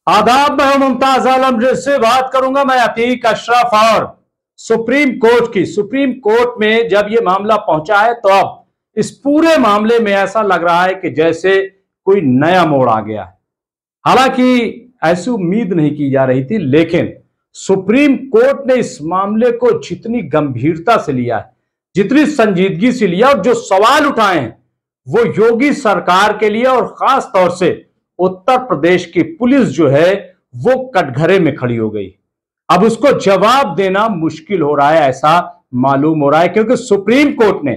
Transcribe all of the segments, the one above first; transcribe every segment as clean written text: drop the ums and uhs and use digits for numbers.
आदाब, मैं मुमताज आलम से बात करूंगा। मैं अतीक अशरफ और सुप्रीम कोर्ट में जब ये मामला पहुंचा है तो अब इस पूरे मामले में ऐसा लग रहा है कि जैसे कोई नया मोड़ आ गया है। हालांकि ऐसी उम्मीद नहीं की जा रही थी, लेकिन सुप्रीम कोर्ट ने इस मामले को जितनी गंभीरता से लिया है, जितनी संजीदगी से लिया और जो सवाल उठाए हैं वो योगी सरकार के लिए और खास तौर से उत्तर प्रदेश की पुलिस जो है वो कटघरे में खड़ी हो गई। अब उसको जवाब देना मुश्किल हो रहा है, ऐसा मालूम हो रहा है, क्योंकि सुप्रीम कोर्ट ने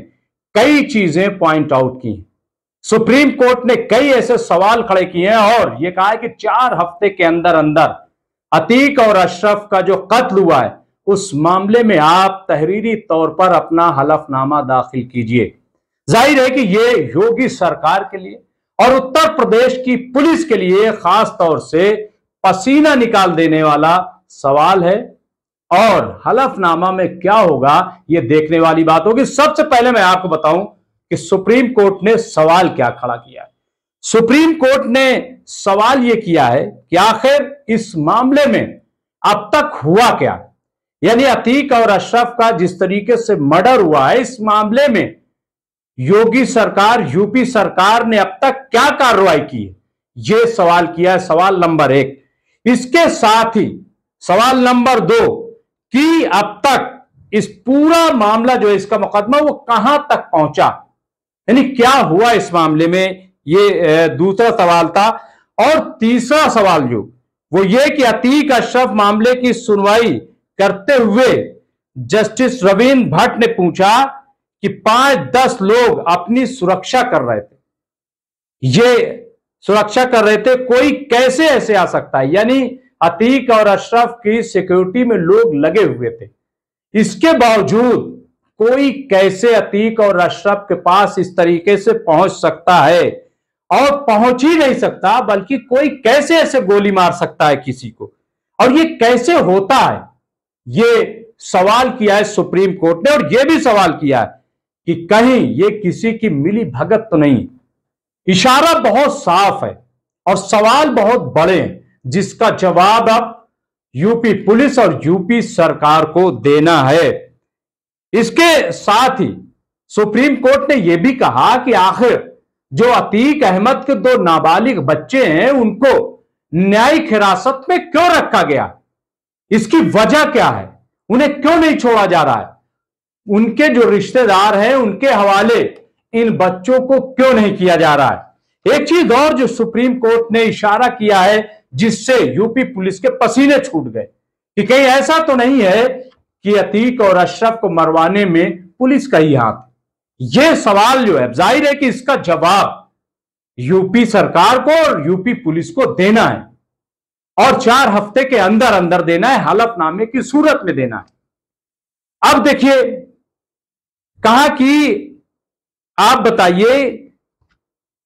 कई चीजें पॉइंट आउट की। सुप्रीम कोर्ट ने कई ऐसे सवाल खड़े किए हैं और यह कहा है कि 4 हफ्ते के अंदर अंदर अतीक और अशरफ का जो कत्ल हुआ है उस मामले में आप तहरीरी तौर पर अपना हलफनामा दाखिल कीजिए। जाहिर है कि यह योगी सरकार के लिए और उत्तर प्रदेश की पुलिस के लिए खास तौर से पसीना निकाल देने वाला सवाल है और हलफनामा में क्या होगा यह देखने वाली बात होगी। सबसे पहले मैं आपको बताऊं कि सुप्रीम कोर्ट ने सवाल क्या खड़ा किया है। सुप्रीम कोर्ट ने सवाल यह किया है कि आखिर इस मामले में अब तक हुआ क्या, यानी अतीक और अशरफ का जिस तरीके से मर्डर हुआ है, इस मामले में योगी सरकार, यूपी सरकार ने अब तक क्या कार्रवाई की है, यह सवाल किया है, सवाल नंबर 1। इसके साथ ही सवाल नंबर 2 कि अब तक इस पूरा मामला जो है, इसका मुकदमा वो कहां तक पहुंचा, यानी क्या हुआ इस मामले में, ये दूसरा सवाल था। और तीसरा सवाल जो वो ये कि अतीक अशरफ मामले की सुनवाई करते हुए जस्टिस रवींद्र भट्ट ने पूछा कि 5-10 लोग अपनी सुरक्षा कर रहे थे, ये सुरक्षा कर रहे थे, कोई कैसे ऐसे आ सकता है, यानी अतीक और अशरफ की सिक्योरिटी में लोग लगे हुए थे, इसके बावजूद कोई कैसे अतीक और अशरफ के पास इस तरीके से पहुंच सकता है, और पहुंच ही नहीं सकता बल्कि कोई कैसे ऐसे गोली मार सकता है किसी को, और ये कैसे होता है, ये सवाल किया है सुप्रीम कोर्ट ने। और यह भी सवाल किया है कि कहीं ये किसी की मिली भगत तो नहीं। इशारा बहुत साफ है और सवाल बहुत बड़े हैं, जिसका जवाब अब यूपी पुलिस और यूपी सरकार को देना है। इसके साथ ही सुप्रीम कोर्ट ने यह भी कहा कि आखिर जो अतीक अहमद के 2 नाबालिग बच्चे हैं उनको न्यायिक हिरासत में क्यों रखा गया, इसकी वजह क्या है, उन्हें क्यों नहीं छोड़ा जा रहा है, उनके जो रिश्तेदार हैं उनके हवाले इन बच्चों को क्यों नहीं किया जा रहा है। एक चीज और जो सुप्रीम कोर्ट ने इशारा किया है जिससे यूपी पुलिस के पसीने छूट गए कि कहीं ऐसा तो नहीं है कि अतीक और अशरफ को मरवाने में पुलिस का ही हाथ। यह सवाल जो है, जाहिर है कि इसका जवाब यूपी सरकार को और यूपी पुलिस को देना है और 4 हफ्ते के अंदर अंदर देना है, हलफनामे की सूरत में देना है। अब देखिए, कहा कि आप बताइए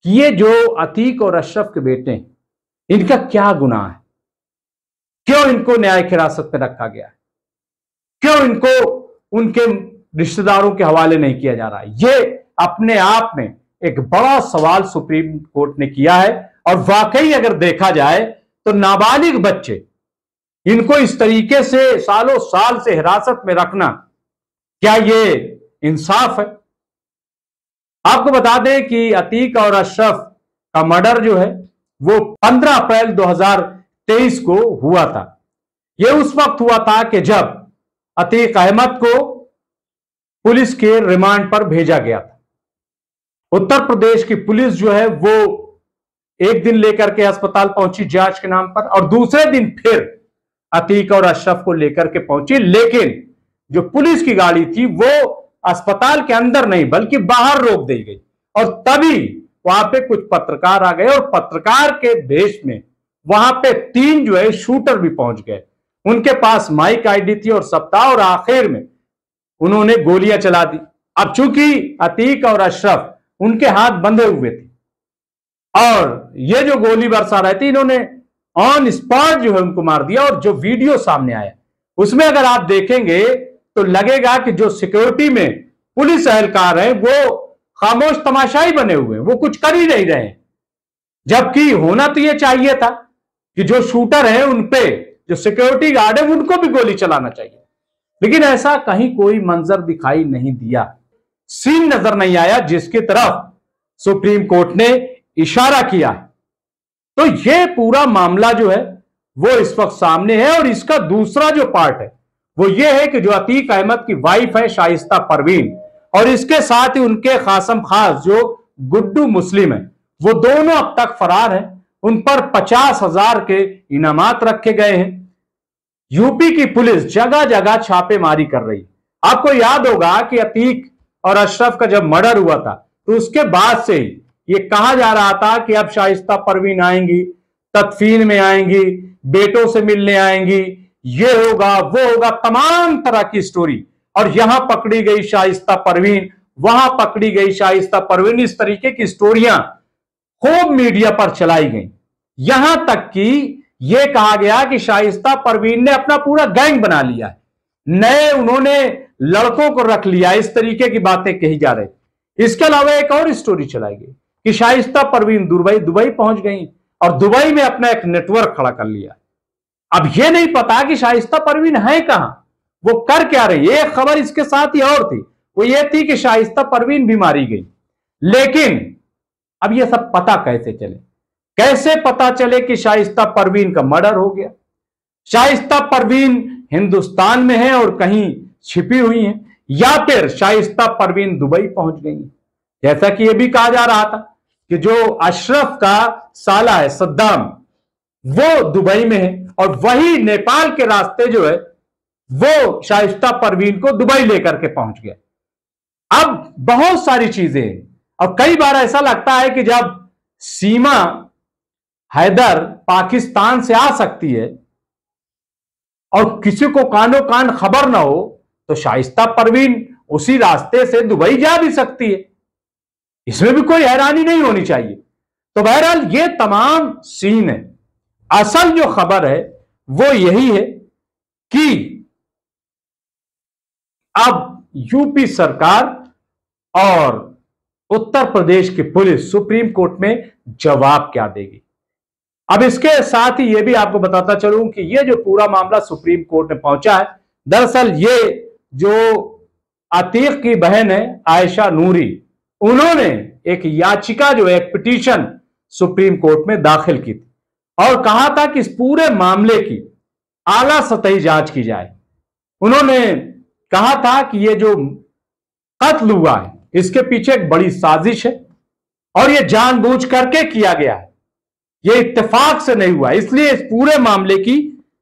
कि ये जो अतीक और अशरफ के बेटे हैं इनका क्या गुनाह है, क्यों इनको न्यायिक हिरासत में रखा गया है, क्यों इनको उनके रिश्तेदारों के हवाले नहीं किया जा रहा है। ये अपने आप में एक बड़ा सवाल सुप्रीम कोर्ट ने किया है। और वाकई अगर देखा जाए तो नाबालिग बच्चे, इनको इस तरीके से सालों साल से हिरासत में रखना, क्या ये इंसाफ है। आपको बता दें कि अतीक और अशरफ का मर्डर जो है वो 15 अप्रैल 2023 को हुआ था। यह उस वक्त हुआ था कि जब अतीक अहमद को पुलिस के रिमांड पर भेजा गया था। उत्तर प्रदेश की पुलिस जो है वो एक दिन लेकर के अस्पताल पहुंची जांच के नाम पर, और दूसरे दिन फिर अतीक और अशरफ को लेकर के पहुंची, लेकिन जो पुलिस की गाड़ी थी वो अस्पताल के अंदर नहीं बल्कि बाहर रोक दी गई। और तभी वहां पे कुछ पत्रकार आ गए और पत्रकार के भेष में वहां पे 3 जो है शूटर भी पहुंच गए। उनके पास माइक आईडी थी और सब था, और आखिर में उन्होंने गोलियां चला दी। अब चूंकि अतीक और अशरफ उनके हाथ बंधे हुए थे और ये जो गोली बरसा रहे थे, इन्होंने ऑन स्पॉट जो है उनको मार दिया। और जो वीडियो सामने आया उसमें अगर आप देखेंगे तो लगेगा कि जो सिक्योरिटी में पुलिस एहलकार हैं वो खामोश तमाशाई बने हुए हैं, वो कुछ कर ही नहीं रहे हैं। जबकि होना तो यह चाहिए था कि जो शूटर है उनपे, जो सिक्योरिटी गार्ड है उनको भी गोली चलाना चाहिए, लेकिन ऐसा कहीं कोई मंजर दिखाई नहीं दिया, सीन नजर नहीं आया जिसकी तरफ सुप्रीम कोर्ट ने इशारा किया है। तो यह पूरा मामला जो है वो इस वक्त सामने है। और इसका दूसरा जो पार्ट है वो ये है कि जो अतीक अहमद की वाइफ है शाइस्ता परवीन, और इसके साथ ही उनके खासम खास जो गुड्डू मुस्लिम है, वो दोनों अब तक फरार हैं। उन पर 50,000 के इनामात रखे गए हैं। यूपी की पुलिस जगह जगह छापेमारी कर रही है। आपको याद होगा कि अतीक और अशरफ का जब मर्डर हुआ था तो उसके बाद से ही ये कहा जा रहा था कि अब शाइस्ता परवीन आएंगी, तदफीन में आएंगी, बेटों से मिलने आएंगी, ये होगा वो होगा, तमाम तरह की स्टोरी। और यहां पकड़ी गई शाइस्ता परवीन, वहां पकड़ी गई शाइस्ता परवीन, इस तरीके की स्टोरियां खूब मीडिया पर चलाई गई। यहां तक कि यह कहा गया कि शाइस्ता परवीन ने अपना पूरा गैंग बना लिया है, नए उन्होंने लड़कों को रख लिया, इस तरीके की बातें कही जा रही। इसके अलावा एक और स्टोरी चलाई गई कि शाइस्ता परवीन दुबई पहुंच गई और दुबई में अपना एक नेटवर्क खड़ा कर लिया। अब यह नहीं पता कि शाइस्ता परवीन है कहां, वो कर क्या रही है। एक खबर इसके साथ ही और थी, वो ये थी कि शाइस्ता परवीन भी मारी गई। लेकिन अब यह सब पता कैसे चले, कैसे पता चले कि शाइस्ता परवीन का मर्डर हो गया। शाइस्ता परवीन हिंदुस्तान में है और कहीं छिपी हुई है, या फिर शाइस्ता परवीन दुबई पहुंच गई है। जैसा कि यह भी कहा जा रहा था कि जो अशरफ का साला है सद्दाम, वो दुबई में है और वही नेपाल के रास्ते जो है वो शाइस्ता परवीन को दुबई लेकर के पहुंच गया। अब बहुत सारी चीजें हैं और कई बार ऐसा लगता है कि जब सीमा हैदर पाकिस्तान से आ सकती है और किसी को कानो कान खबर ना हो, तो शाइस्ता परवीन उसी रास्ते से दुबई जा भी सकती है। इसमें भी कोई हैरानी नहीं होनी चाहिए। तो बहरहाल ये तमाम सीन है। असल जो खबर है वो यही है कि अब यूपी सरकार और उत्तर प्रदेश की पुलिस सुप्रीम कोर्ट में जवाब क्या देगी। अब इसके साथ ही यह भी आपको बताता चलूं कि यह जो पूरा मामला सुप्रीम कोर्ट में पहुंचा है, दरअसल ये जो अतीक की बहन है आयशा नूरी, उन्होंने एक याचिका जो एक पिटीशन सुप्रीम कोर्ट में दाखिल की थी और कहा था कि इस पूरे मामले की आला सतही जांच की जाए। उन्होंने कहा था कि यह जो कत्ल हुआ है इसके पीछे एक बड़ी साजिश है और यह जानबूझ करके किया गया है, यह इत्तेफाक से नहीं हुआ, इसलिए इस पूरे मामले की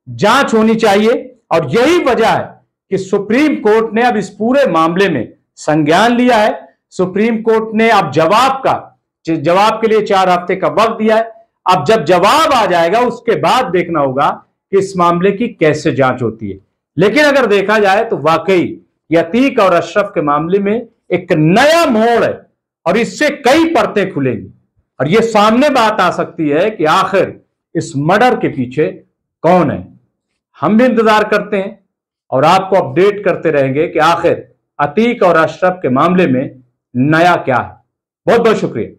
जांच होनी चाहिए। और यही वजह है कि सुप्रीम कोर्ट ने अब इस पूरे मामले में संज्ञान लिया है। सुप्रीम कोर्ट ने अब जवाब के लिए 4 हफ्ते का वक्त दिया है। अब जब जवाब आ जाएगा उसके बाद देखना होगा कि इस मामले की कैसे जांच होती है। लेकिन अगर देखा जाए तो वाकई अतीक और अशरफ के मामले में एक नया मोड़ है और इससे कई परतें खुलेंगी और यह सामने बात आ सकती है कि आखिर इस मर्डर के पीछे कौन है। हम भी इंतजार करते हैं और आपको अपडेट करते रहेंगे कि आखिर अतीक और अशरफ के मामले में नया क्या है। बहुत बहुत शुक्रिया।